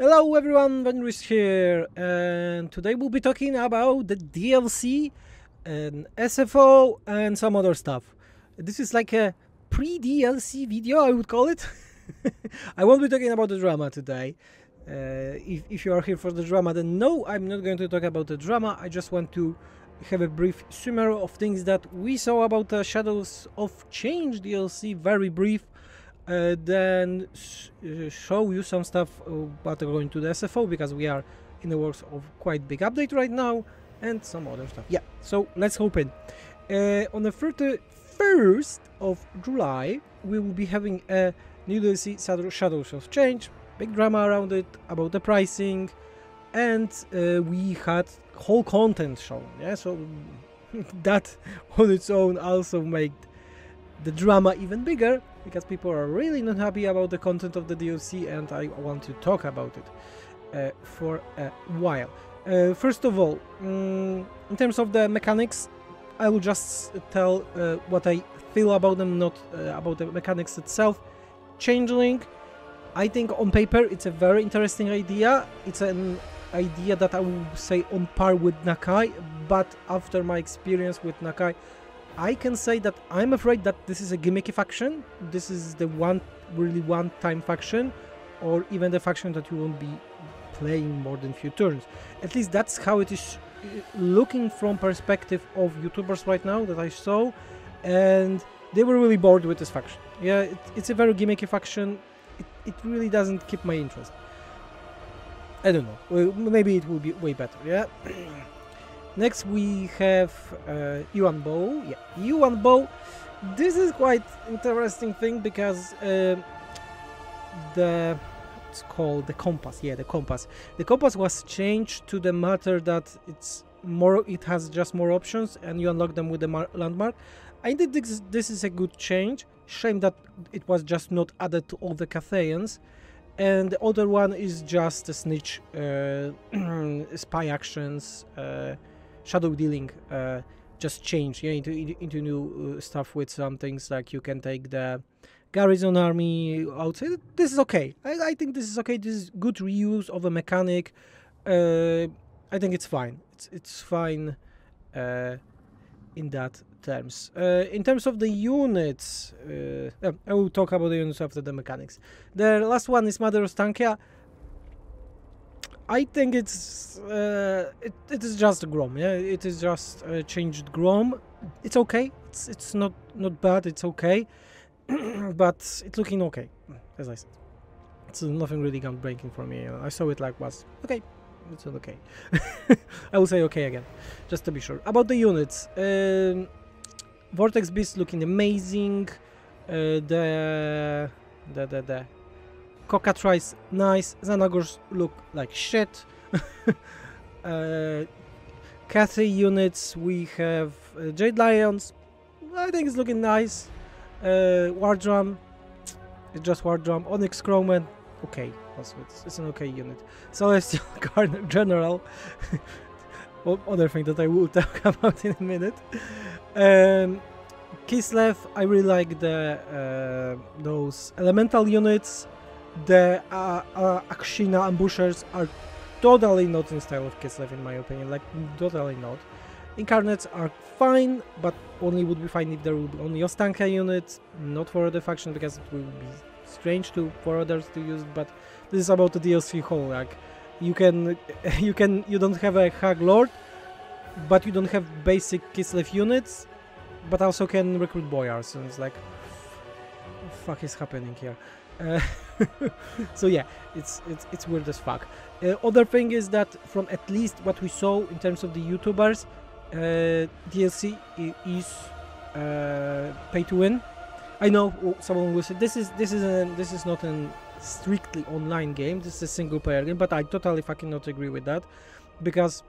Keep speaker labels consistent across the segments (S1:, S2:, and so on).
S1: Hello everyone, Venris here, and today we'll be talking about the DLC and SFO and some other stuff. This is like a pre-DLC video, I would call it. I won't be talking about the drama today. If you are here for the drama, then no, I'm not going to talk about the drama. I just want to have a brief summary of things that we saw about the Shadows of Change DLC, very brief. Then show you some stuff about going to the SFO, because we are in the works of quite big update right now, and some other stuff. Yeah, so let's hop in. On the 31st of July, we will be having a new DLC, Shadows of Change. Big drama around it, about the pricing, and we had whole content shown. Yeah, so that on its own also made the drama even bigger, because people are really not happy about the content of the DLC, and I want to talk about it for a while. First of all, in terms of the mechanics, I will just tell what I feel about them, not about the mechanics itself. Changeling, I think on paper it's a very interesting idea. It's an idea that I would say on par with Nakai, but after my experience with Nakai, I can say that I'm afraid that this is a gimmicky faction. This is the really one-time faction, or even the faction that you won't be playing more than few turns. At least that's how it is looking from perspective of YouTubers right now that I saw, and they were really bored with this faction. Yeah, it's a very gimmicky faction. It really doesn't keep my interest. I don't know. Well, maybe it will be way better. Yeah. Next we have Yuan Bow. Yeah, Yuan Bow. This is quite interesting thing, because it's called the compass. Yeah, the compass. The compass was changed to the matter that it has just more options, and you unlock them with the landmark. I think this is a good change. Shame that it was just not added to all the Cathayans. And the other one is just a snitch, spy actions, shadow dealing, just change, yeah, into new stuff with some things, like you can take the garrison army outside. This is okay. I think this is okay. This is good reuse of a mechanic. I think it's fine. It's fine in that terms. In terms of the units, I will talk about the units after the mechanics. The last one is Mother of Stankia. I think it is just a Grom. Yeah, it is just a changed Grom. It's okay. It's not bad. It's okay, but it's looking okay, as I said. It's nothing really groundbreaking for me. I saw it like was okay. It's not okay. I will say okay again, just to be sure. About the units, Vortex Beast looking amazing. The Cockatrice nice. Xanagors look like shit. Cathay units, we have Jade Lions. I think it's looking nice. War Drum, it's just War Drum. Onyx Crowman, okay, also it's an okay unit. Celestial General, other thing that I will talk about in a minute. Kislev, I really like those elemental units. The Akshina ambushers are totally not in style of Kislev, in my opinion, like totally not. Incarnates are fine, but only would be fine if there would be only Ostanka units, not for other faction, because it will be strange for others to use. But this is about the DLC whole, like you don't have a Hag Lord, but you don't have basic Kislev units, but also can recruit boyars, and it's like, what the fuck is happening here? So yeah, it's weird as fuck. Other thing is that from at least what we saw in terms of the YouTubers, DLC is pay to win. I know someone will say this is not a strictly online game. This is a single player game, but I totally fucking not agree with that, because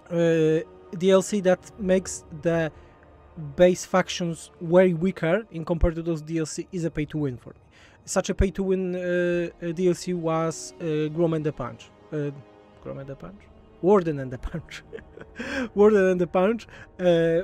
S1: DLC that makes the base factions way weaker in compared to those DLC is a pay to win for me. Such a pay to win DLC was Grom and the Punch. Grom and the Punch? Warden and the Punch. Warden and the Punch,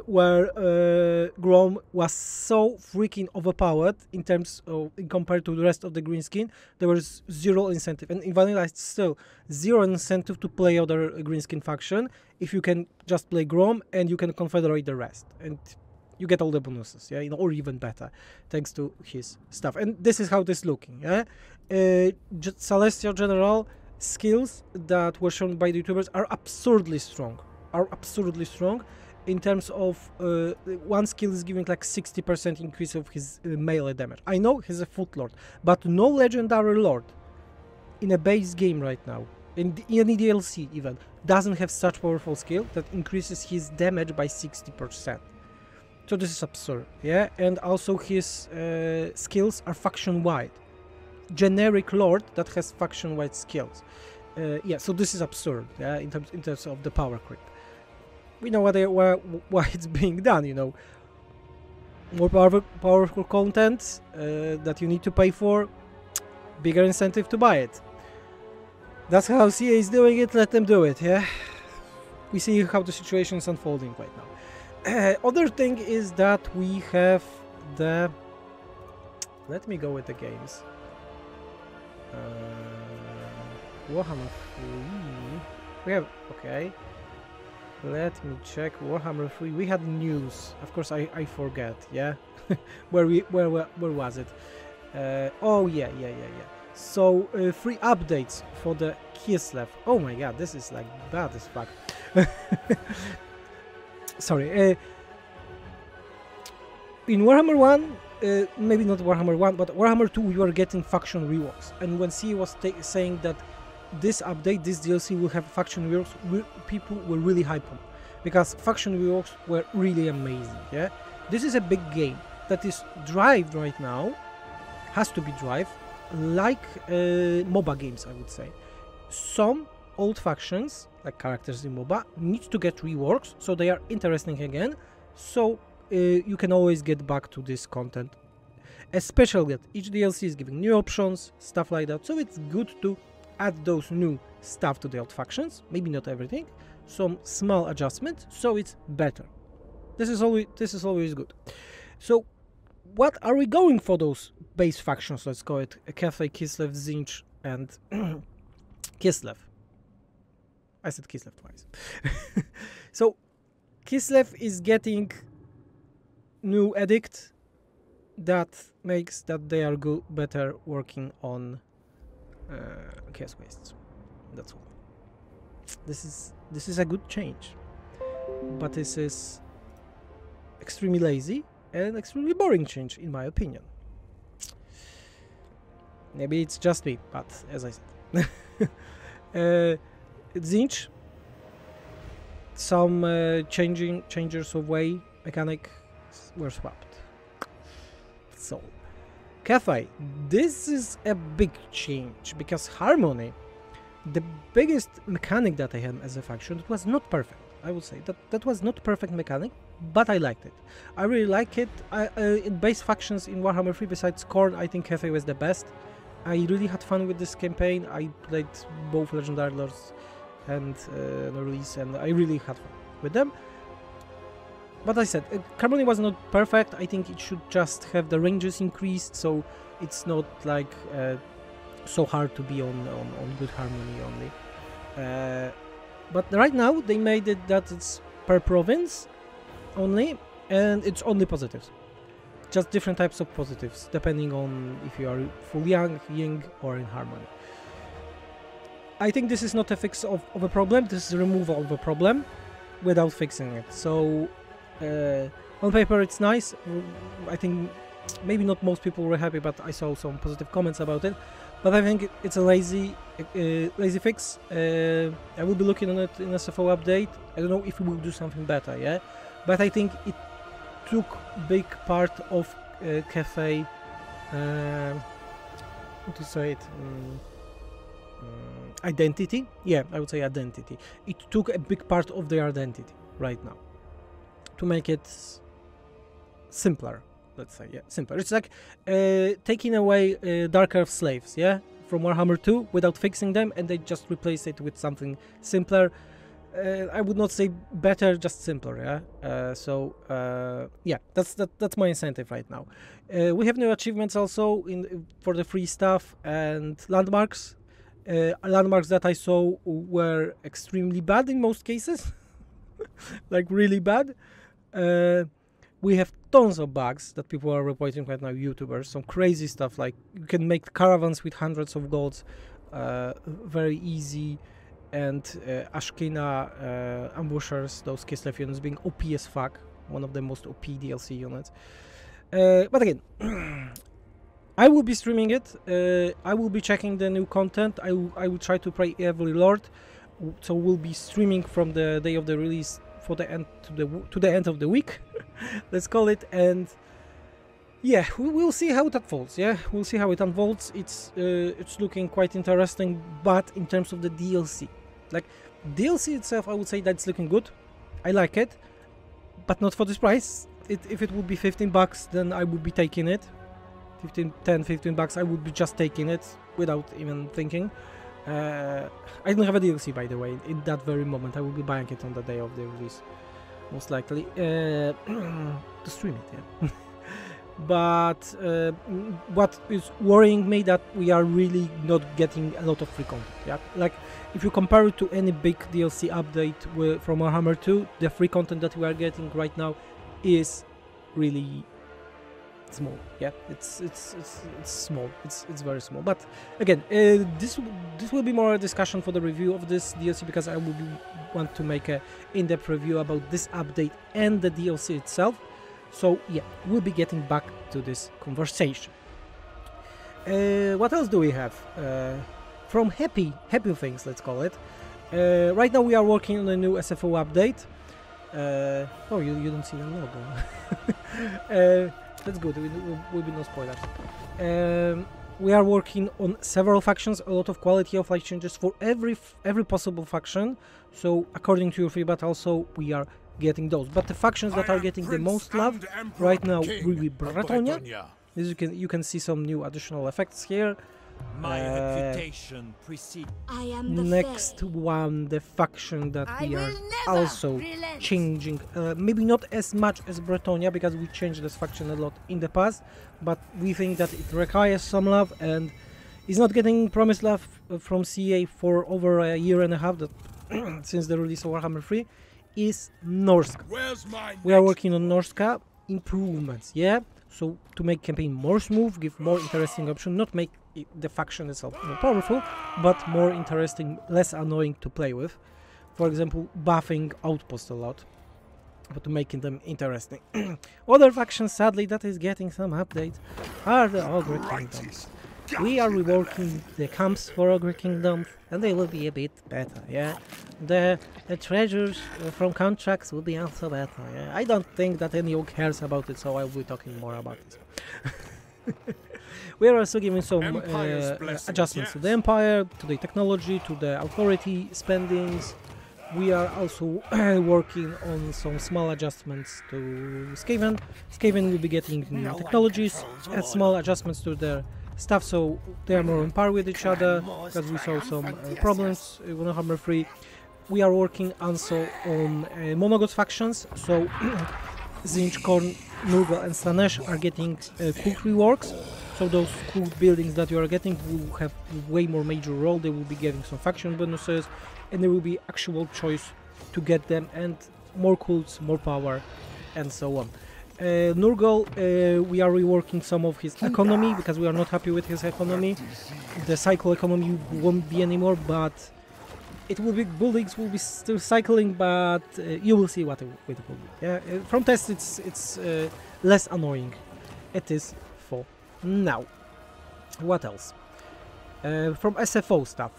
S1: where Grom was so freaking overpowered in terms of, compared to the rest of the green skin, there was zero incentive. And in Vanilla, it's still zero incentive to play other green skin faction if you can just play Grom and you can confederate the rest. And you get all the bonuses, yeah, or even better, thanks to his stuff. And this is how this is looking, yeah. Celestial General skills that were shown by the YouTubers are absurdly strong. In terms of one skill is giving like 60% increase of his melee damage. I know he's a Foot Lord, but no legendary lord in a base game right now, in any DLC even, doesn't have such powerful skill that increases his damage by 60%. So this is absurd, yeah. And also his skills are faction-wide. Generic lord that has faction-wide skills. Yeah, so this is absurd, yeah, in terms of the power creep. We know why it's being done, you know. More powerful content that you need to pay for, bigger incentive to buy it. That's how CA is doing it, let them do it, yeah. We see how the situation is unfolding right now. Other thing is that we have the... Let me go with the games. Warhammer 3. We have... Okay. Let me check. Warhammer 3. We had news. Of course, I forget. Yeah. where was it? Oh yeah. So 3 updates for the Kislev. Oh my god, this is like bad as fuck. Sorry. In Warhammer 1, maybe not Warhammer 1, but Warhammer 2, we were getting faction reworks. And when CE was saying that this update, this DLC will have faction reworks, people were really hyped on, because faction reworks were really amazing. Yeah, this is a big game that is drived right now, has to be drive like MOBA games, I would say. Some old factions, like characters in MOBA, need to get reworks so they are interesting again, so you can always get back to this content, especially that each DLC is giving new options, stuff like that, so it's good to add those new stuff to the old factions, maybe not everything, some small adjustments, so it's better. This is always good. So what are we going for those base factions, let's call it Cathay, Kislev, Tzeentch and Kislev. I said Kislev twice. So Kislev is getting new edict that makes that they are better working on chaos wastes. That's all. This is a good change, but this is extremely lazy and extremely boring change in my opinion. Maybe it's just me, but as I said. Tzeentch, some changes of way mechanic were swapped. So Cathay, this is a big change, because Harmony, the biggest mechanic that I had as a faction, it was not perfect. I would say that was not perfect mechanic, but I liked it. I really like it. In base factions in Warhammer 3 besides Khorne, I think Cathay was the best. I really had fun with this campaign. I played both Legendary Lords and release, and I really had fun with them. But I said, Harmony was not perfect. I think it should just have the ranges increased, so it's not like so hard to be on good Harmony only. But right now they made it that it's per province only, and it's only positives. Just different types of positives, depending on if you are full Yang, Ying, or in Harmony. I think this is not a fix of a problem, this is a removal of a problem without fixing it. So on paper it's nice. I think maybe not most people were happy, but I saw some positive comments about it. But I think it's a lazy fix. I will be looking on it in a SFO update. I don't know if we will do something better, yeah? But I think it took big part of Cathay, how to say it, identity. Yeah, I would say identity. It took a big part of their identity right now to make it simpler. Let's say, yeah, simpler. It's like taking away Dark Earth slaves, yeah, from Warhammer 2 without fixing them, and they just replace it with something simpler. I would not say better, just simpler. Yeah, that's my incentive right now. We have new achievements also for the free stuff and landmarks. Landmarks that I saw were extremely bad in most cases, like really bad. We have tons of bugs that people are reporting right now, YouTubers, some crazy stuff like you can make caravans with hundreds of golds, very easy, and Ashkina ambushers, those Kislev units being OP as fuck, one of the most OP DLC units. But again, I will be streaming it. I will be checking the new content. I will try to play every Lord, so we'll be streaming from the day of the release for the end to the end of the week, let's call it. And yeah, we'll see how it unfolds. Yeah, we'll see how it unfolds. It's looking quite interesting, but in terms of the DLC, like DLC itself, I would say that's looking good. I like it, but not for this price. If it would be $15, then I would be taking it. 15 bucks, I would be just taking it without even thinking. I don't have a DLC, by the way. In that very moment, I will be buying it on the day of the release, most likely, to stream it. Yeah. But what is worrying me that we are really not getting a lot of free content. Yeah, like if you compare it to any big DLC update from Warhammer 2, the free content that we are getting right now is really small. Yeah, it's small. It's very small. But again, this will be more a discussion for the review of this DLC, because I will want to make a in-depth review about this update and the DLC itself. So yeah, we'll be getting back to this conversation. What else do we have? From happy things, let's call it. Right now we are working on a new SFO update. Oh, you don't see the logo. That's good. Will be no spoilers. We are working on several factions, a lot of quality of life changes for every possible faction. So according to your feedback, also we are getting those. But the factions that are getting the most love right now will be Bretonia. As you can see some new additional effects here.
S2: My reputation precedes.
S1: Next one, the faction that we are also changing, maybe not as much as Bretonia, because we changed this faction a lot in the past, but we think that it requires some love and is not getting promised love from CA for over a year and a half, that since the release of Warhammer 3, is Norska. We are working on Norska improvements, yeah, so to make campaign more smooth, give more interesting option, not make the faction itself more powerful, but more interesting, less annoying to play with. For example, buffing outposts a lot, but to making them interesting. Other factions, sadly, that is getting some updates are the Ogre Kingdoms. We are reworking the camps for Ogre Kingdoms, and they will be a bit better, yeah. The treasures from contracts will be also better, yeah. I don't think that anyone cares about it, so I will be talking more about it. We are also giving some adjustments to the Empire, to the technology, to the authority spendings. We are also working on some small adjustments to Skaven. Skaven will be getting new technologies, small adjustments to their stuff, so they are more on par with each other, because we saw some problems in Warhammer 3. We are working also on Monogoth factions, so Zinch, Korn, Nurgle and Slanesh are getting cool reworks. So those cool buildings that you are getting will have way more major role. They will be getting some faction bonuses, and there will be actual choice to get them, and more cults, more power, and so on. Nurgle, we are reworking some of his economy, because we are not happy with his economy. The cycle economy won't be anymore, but it will be, buildings will be still cycling, but you will see what it will be. Yeah? From tests, it's less annoying. It is for now. What else? From SFO stuff.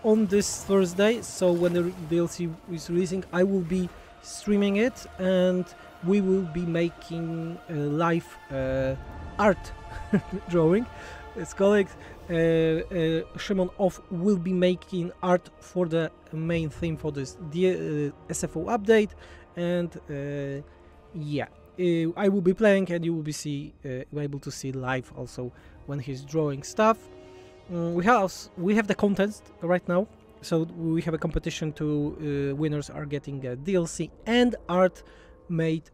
S1: On this Thursday, so when the DLC is releasing, I will be streaming it, and we will be making live art drawing. It's called Shimon Off will be making art for the main theme for this SFO update, and yeah, I will be playing, and you will be able to see live also when he's drawing stuff. We have the contest right now, So we have a competition to winners are getting a DLC and art made,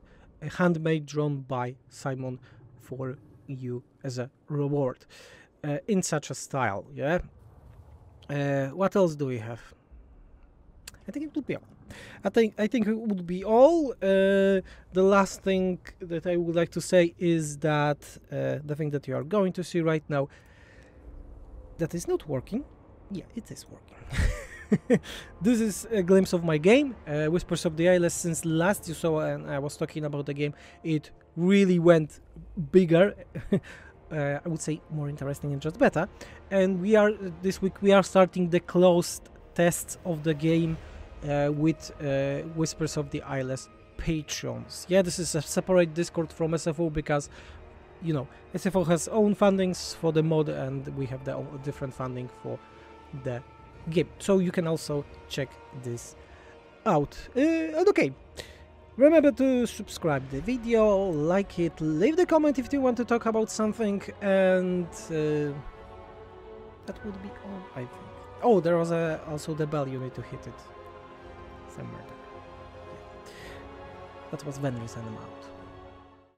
S1: handmade, drawn by Simon for you as a reward in such a style. Yeah. What else do we have? I think it would be all. I think it would be all. The last thing that I would like to say is that the thing that you are going to see right now that is not working. Yeah, it is working. This is a glimpse of my game, Whispers of the Eyeless. Since last you saw and I was talking about the game, it really went bigger. I would say more interesting and just better. And we are this week we are starting the closed tests of the game with Whispers of the Eyeless patrons. Yeah, this is a separate Discord from SFO because, you know, SFO has own fundings for the mod and we have the different funding for the game. So you can also check this out. And okay, remember to subscribe the video, like it, leave the comment if you want to talk about something, and that would be all, I think. Oh, there was also the bell, you need to hit it somewhere there. Yeah. That was Venus and I'm out.